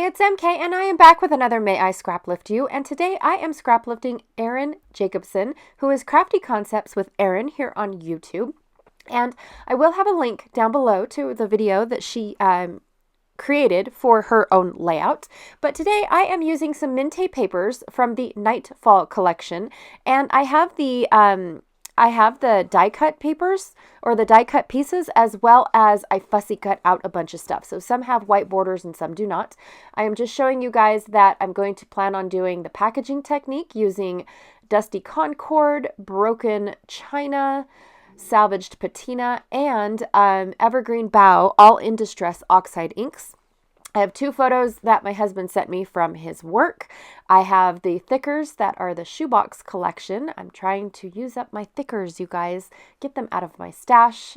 Hey, it's MK, and I am back with another May I Scraplift You, and today I am scraplifting Erin Jacobson, who is Crafty Concepts with Erin here on YouTube, and I will have a link down below to the video that she created for her own layout. But today I am using some Minte papers from the Nightfall collection, and I have the die cut papers, or the die cut pieces, as well as I fussy cut out a bunch of stuff. So some have white borders and some do not. I am just showing you guys that I'm going to plan on doing the packaging technique using Dusty Concord, broken china, salvaged patina, and evergreen bow, all in distress oxide inks. I have two photos that my husband sent me from his work. I have the thickers that are the shoebox collection. I'm trying to use up my thickers, you guys. Get them out of my stash.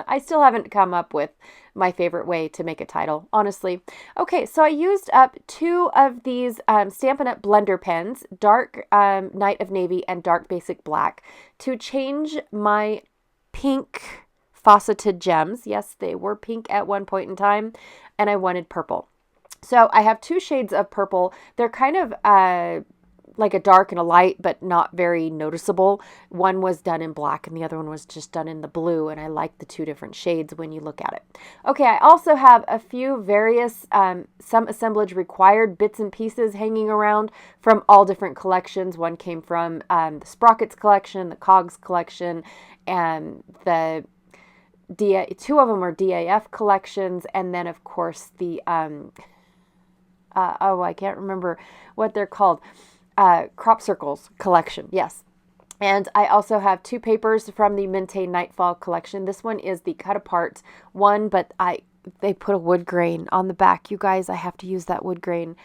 I still haven't come up with my favorite way to make a title, honestly. Okay, so I used up two of these Stampin' Up! Blender pens, dark Night of Navy and dark basic black, to change my pink faceted gems. Yes, they were pink at one point in time, and I wanted purple. So I have two shades of purple. They're kind of like a dark and a light, but not very noticeable. One was done in black and the other one was just done in the blue, and I like the two different shades when you look at it. Okay, I also have a few various, some assemblage required bits and pieces hanging around from all different collections. One came from the Sprockets collection, the Cogs collection, and the two of them are DAF collections, and then of course the I can't remember what they're called, Crop Circles collection. Yes. And I also have two papers from the Minte Nightfall collection. This one is the cut apart one, but they put a wood grain on the back. You guys, I have to use that wood grain.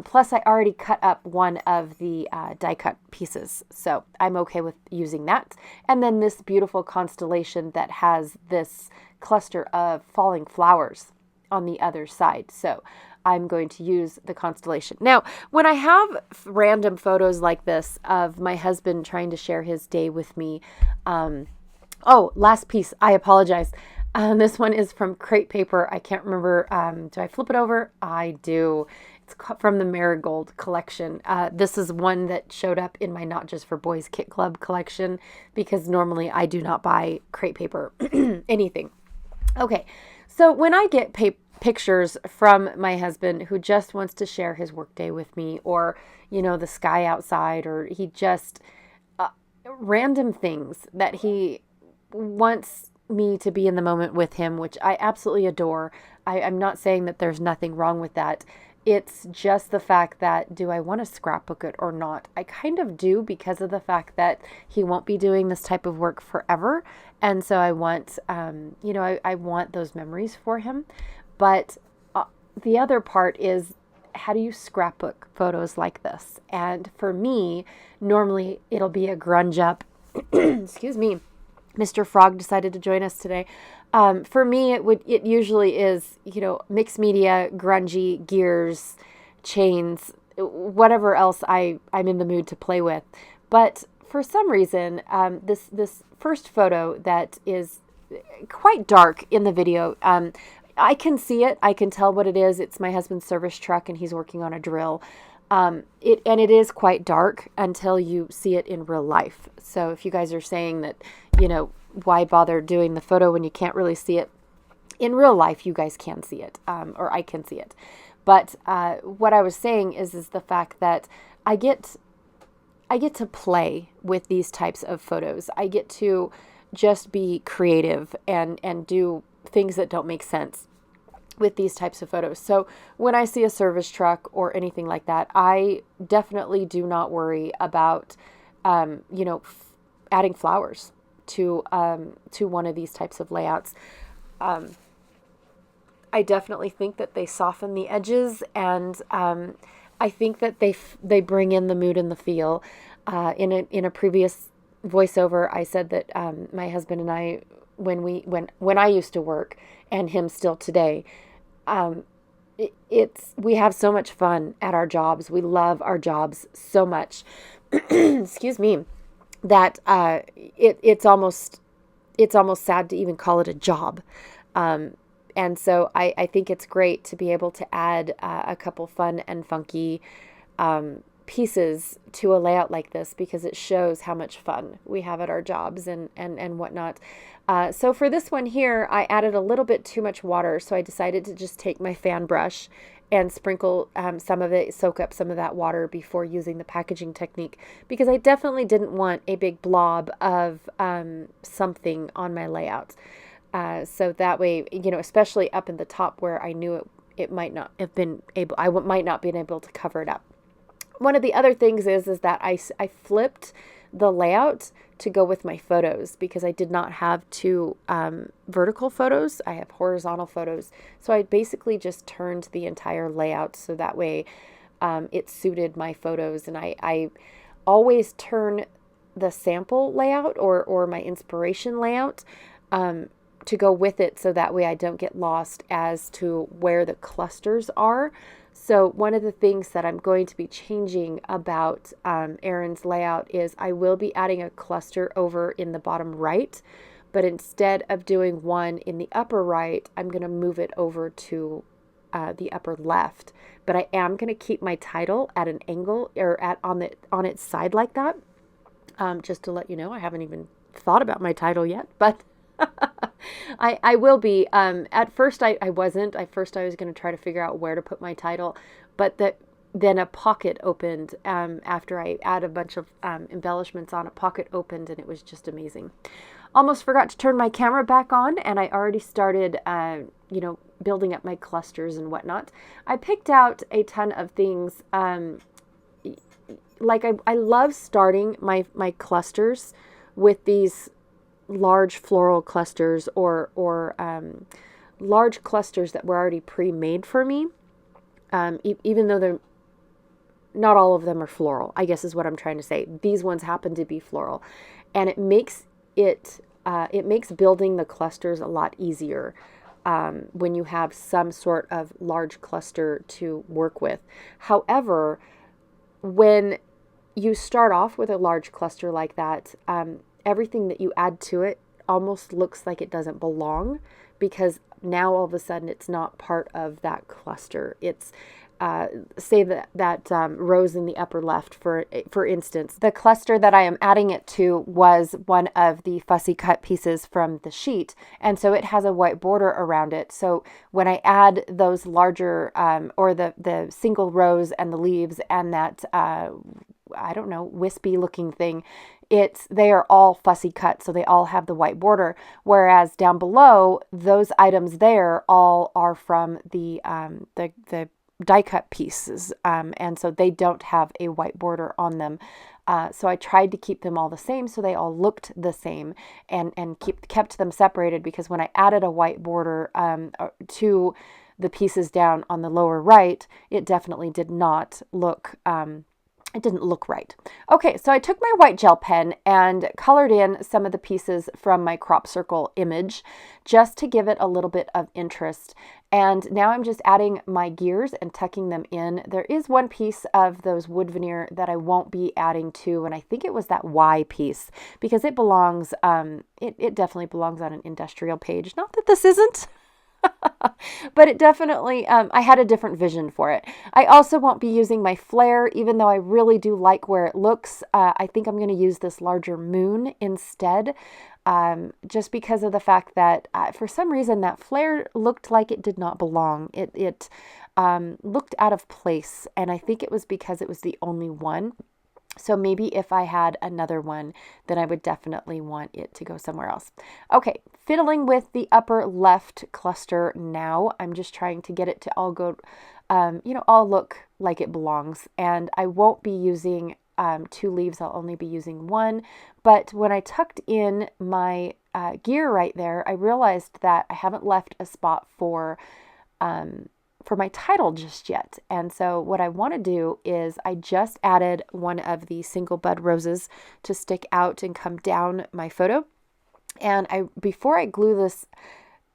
Plus, I already cut up one of the die cut pieces, so I'm okay with using that. And then this beautiful constellation that has this cluster of falling flowers on the other side. So I'm going to use the constellation. Now, when I have random photos like this of my husband trying to share his day with me, oh, last piece, I apologize. This one is from crepe paper. I can't remember. Do I flip it over? I do. It's from the Marigold collection. This is one that showed up in my Not Just for Boys Kit Club collection, because normally I do not buy crepe paper, anything. Okay, so when I get pictures from my husband who just wants to share his workday with me, or, you know, the sky outside, or he just, random things that he wants me to be in the moment with him, which I absolutely adore. I'm not saying that there's nothing wrong with that. It's just the fact that, do I want to scrapbook it or not? I kind of do, because of the fact that he won't be doing this type of work forever. And so I want, I want those memories for him. But the other part is, how do you scrapbook photos like this? And for me, normally it'll be a grunge up. Excuse me. Mr. Frog decided to join us today. For me, it usually is, mixed media, grungy, gears, chains, whatever else I'm in the mood to play with. But for some reason, this first photo that is quite dark in the video, I can see it. I can tell what it is. It's my husband's service truck, and he's working on a drill. It is quite dark until you see it in real life. So if you guys are saying that, why bother doing the photo when you can't really see it in real life, you guys can see it, or I can see it. But what I was saying is the fact that I get to play with these types of photos. I get to just be creative and do things that don't make sense with these types of photos. So when I see a service truck or anything like that, I definitely do not worry about, adding flowers to one of these types of layouts. I definitely think that they soften the edges, and I think that they bring in the mood and the feel. In a previous voiceover, I said that my husband and I, when I used to work, and him still today, we have so much fun at our jobs. We love our jobs so much. Excuse me. That it's almost sad to even call it a job. And so I think it's great to be able to add a couple fun and funky pieces to a layout like this, because it shows how much fun we have at our jobs and whatnot. So for this one here, I added a little bit too much water, so I decided to just take my fan brush and sprinkle some of it, soak up some of that water before using the packaging technique, because I definitely didn't want a big blob of something on my layout. So that way, especially up in the top where I knew it might not have been able, might not been able to cover it up. One of the other things is that I flipped the layout to go with my photos, because I did not have two vertical photos. I have horizontal photos. So I basically just turned the entire layout so that way it suited my photos. And I always turn the sample layout or my inspiration layout to go with it, so that way I don't get lost as to where the clusters are. So one of the things that I'm going to be changing about Erin's layout is I will be adding a cluster over in the bottom right, but instead of doing one in the upper right, I'm going to move it over to the upper left. But I am going to keep my title at an angle, or on its side like that. Just to let you know, I haven't even thought about my title yet, but I will be. At first I wasn't. At first I was going to try to figure out where to put my title, but then a pocket opened after I add a bunch of embellishments on. A pocket opened, and it was just amazing. Almost forgot to turn my camera back on, and I already started building up my clusters and whatnot. I picked out a ton of things. Like I love starting my clusters with these large floral clusters or large clusters that were already pre-made for me, even though not all of them are floral, I guess is what I'm trying to say. These ones happen to be floral, and it makes building the clusters a lot easier when you have some sort of large cluster to work with. However, when you start off with a large cluster like that, everything that you add to it almost looks like it doesn't belong, because now all of a sudden it's not part of that cluster. It's say that rose in the upper left, for instance. The cluster that I am adding it to was one of the fussy cut pieces from the sheet, and so it has a white border around it. So when I add those larger or the single rose and the leaves and that I don't know, wispy looking thing, they are all fussy cut, so they all have the white border, whereas down below, those items there all are from the die cut pieces, and so they don't have a white border on them. So I tried to keep them all the same, so they all looked the same, and kept them separated, because when I added a white border to the pieces down on the lower right, it definitely did not look it didn't look right. Okay, so I took my white gel pen and colored in some of the pieces from my crop circle image just to give it a little bit of interest. And now I'm just adding my gears and tucking them in. There is one piece of those wood veneer that I won't be adding to, and I think it was that Y piece, because it belongs, it definitely belongs on an industrial page. Not that this isn't. But it definitely, I had a different vision for it. I also won't be using my flare, even though I really do like where it looks. I think I'm going to use this larger moon instead, just because of the fact that for some reason that flare looked like it did not belong. It looked out of place, and I think it was because it was the only one. So maybe if I had another one, then I would definitely want it to go somewhere else. Okay, fiddling with the upper left cluster now. I'm just trying to get it to all go, all look like it belongs. And I won't be using two leaves. I'll only be using one. But when I tucked in my gear right there, I realized that I haven't left a spot for my title just yet. And so what I want to do is I just added one of the single bud roses to stick out and come down my photo. And before I glue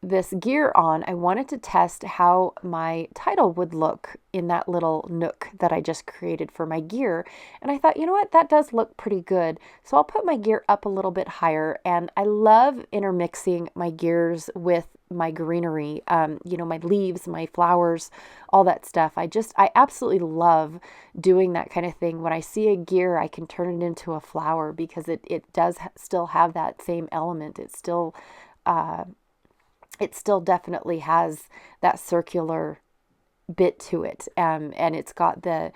this gear on, I wanted to test how my title would look in that little nook that I just created for my gear. And I thought, you know what, that does look pretty good. So I'll put my gear up a little bit higher. And I love intermixing my gears with my greenery, my leaves, my flowers, all that stuff. I absolutely love doing that kind of thing. When I see a gear, I can turn it into a flower because it does still have that same element. It still definitely has that circular bit to it, and it's got the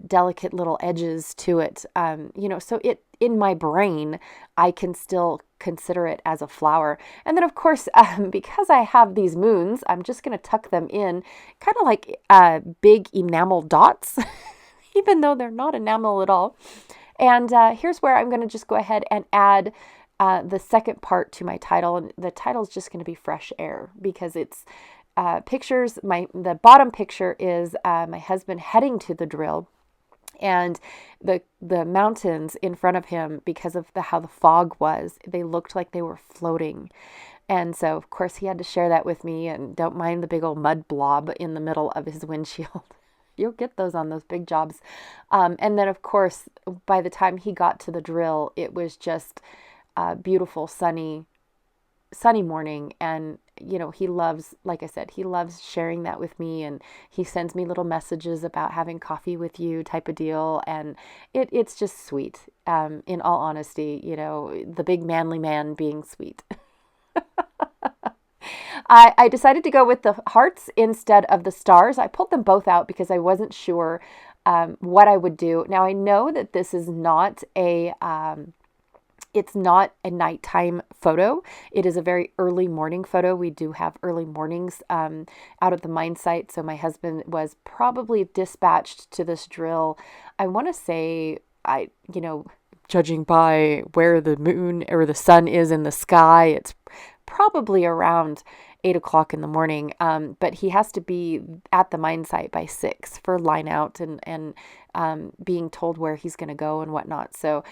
delicate little edges to it, so it, in my brain, I can still consider it as a flower. And then of course, because I have these moons, I'm just going to tuck them in kind of like big enamel dots even though they're not enamel at all. And here's where I'm going to just go ahead and add the second part to my title, and the title is just going to be Fresh Air, because it's pictures. The bottom picture is my husband heading to the drill, and the mountains in front of him, because of how the fog was, they looked like they were floating. And so, of course, he had to share that with me, and don't mind the big old mud blob in the middle of his windshield. You'll get those on those big jobs. And then, of course, by the time he got to the drill, it was just a beautiful, sunny morning. And he loves, like I said, he loves sharing that with me, and he sends me little messages about having coffee with you type of deal. And it's just sweet. In all honesty, the big manly man being sweet. I decided to go with the hearts instead of the stars. I pulled them both out because I wasn't sure what I would do. Now, I know that this is not it's not a nighttime photo. It is a very early morning photo. We do have early mornings out at the mine site. So my husband was probably dispatched to this drill. I want to say, judging by where the moon or the sun is in the sky, it's probably around 8 o'clock in the morning. But he has to be at the mine site by 6 for line out and being told where he's going to go and whatnot. So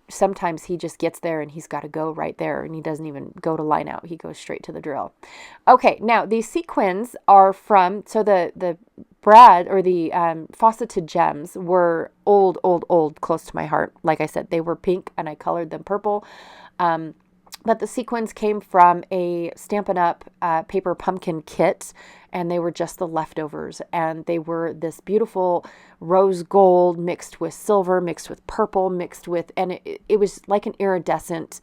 sometimes he just gets there and he's got to go right there, and he doesn't even go to line out. He goes straight to the drill. Okay, now these sequins are so the brad or the faceted gems were old, close to my heart. Like I said, they were pink and I colored them purple. But the sequins came from a Stampin' Up! Paper pumpkin kit, and they were just the leftovers. And they were this beautiful rose gold mixed with silver, mixed with purple, and it was like an iridescent.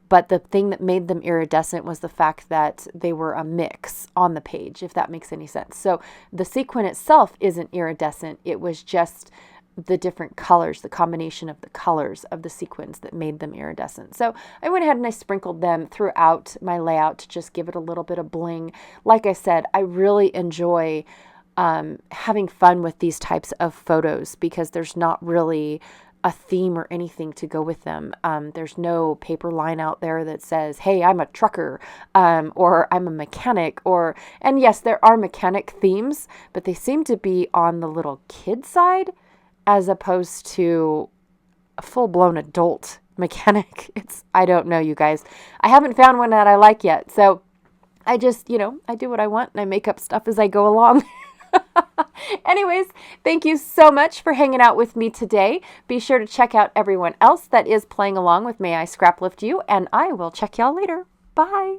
But the thing that made them iridescent was the fact that they were a mix on the page, if that makes any sense. So the sequin itself isn't iridescent. It was just the different colors, the combination of the colors of the sequins that made them iridescent. So I went ahead and I sprinkled them throughout my layout to just give it a little bit of bling. Like I said, I really enjoy having fun with these types of photos because there's not really a theme or anything to go with them. There's no paper line out there that says, hey, I'm a trucker, or I'm a mechanic, and yes, there are mechanic themes, but they seem to be on the little kid side as opposed to a full-blown adult mechanic. I don't know, you guys. I haven't found one that I like yet. So I just, I do what I want and I make up stuff as I go along. Anyways, thank you so much for hanging out with me today. Be sure to check out everyone else that is playing along with May I Scraplift You, and I will check y'all later. Bye.